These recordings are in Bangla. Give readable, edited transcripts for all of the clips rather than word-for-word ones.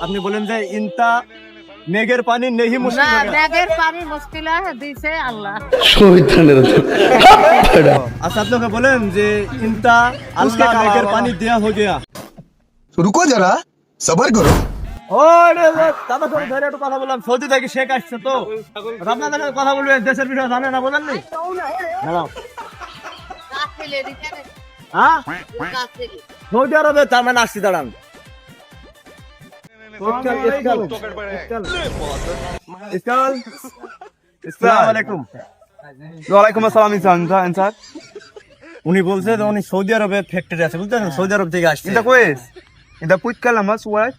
আপনি বলেন যে ইনতা মেঘের পানি নেহি মুশকিল না হয়ে গয়া। মেঘের পানি মুশকিল দিছে আল্লাহ। আচ্ছা আপনাকে বলেন যে ইনতা আল্লাহ মেঘের পানি দেয়া হয়ে গয়া। रुको जरा सबर करो। দাদা ধরে ধরে একটু কথা বললাম, সৌদি থেকে শেখ আসছে তো আপনাদের সাথে কথা বলবে, দেশের বিষয়ে জানে না, বলেননি দাঁড়াও। কাফেলে দিকে হ্যাঁ কাফেলে সৌদি আরবে তার মানে আসছি, দাঁড়ান। ওয়ালাইকুম আসসালাম ইনসান উনি বলছে যে উনি সৌদি আরবে ফ্যাক্টরি আছে, বুঝলেন, সৌদি আরব থেকে আসছে। এটা কইস এটা পুইত কালাম সুয়াই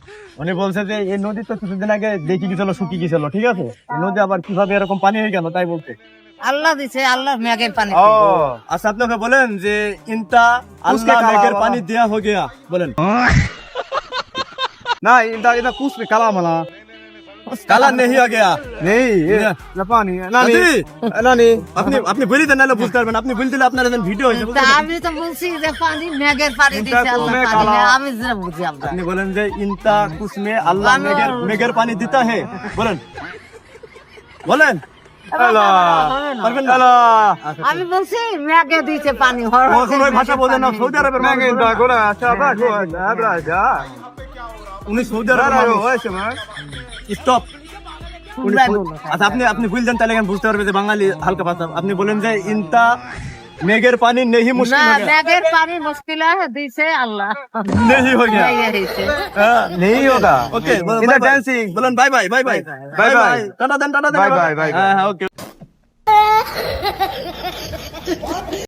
উনি বলছে যে এই নদী তো কিছুদিন আগে দেখি গেছিল, শুকিয়ে গেছিল, ঠিক আছে, এই নদী আবার কিভাবে এরকম পানি হয়ে গেল তাই বলতে। আল্লাহ দিছে, আল্লাহ মেঘের পানি ও আচ্ছা আপনাকে বলেন যে ইনতা আল্লাহ মেঘের পানি দেয়া হয়ে গয়া, বলেন। না এটা এটা কুছ মে কালাম না কালা নেহি হয়ে গয়া। নেই না পানি নানি আদি, নানি আপনি বলি দেন, নাহলে বুঝতে পারবেন। আপনি বলতে দিলে আপনার ভিডিও হয়েছে, তা বুঝলেন? আমি তো বলছি যে পানি মেঘের পানি ইনতা দিছে আল্লাহ কুসমে পানি কালা। দেয়। আমি যেটা বুঝি আমরা আপনি বলেন যে ইনতা কুসমে আল্লাহ মেঘের পানি দিতা হে, বলেন বলেন। হ্যালো পারবেন না? হ্যালো আমি বলছি মেঘে দিছে পানি এখন ওই ভাষা বোঝেন না, সৌদি আরবের মানুষ মেগে বলেন। দা গোলা শাবা আবরা যা উনি সৌদি আরবের দাঁড়াও মানুষ। ওই সময় স্টপ। আচ্ছা আপনি বুঝলেন, তাহলে এখন বুঝতে পারবে যে বাঙালি হালকা ভাষা। আপনি বলেন যে ইনতা মেঘের পানি নেহি না মুশকিল হয়ে গয়া। মেঘের পানি মুশকিল দিছে আল্লাহ নেহি হয়ে গয়া। মেঘে দিছে। হ্যাঁ, নেই হোগা ওকে এটা ডান্সিং বলেন bye bye bye bye Bye bye. টাটা দেন, টাটা দেন। Bye bye, bye bye. হ্যাঁ ওকে।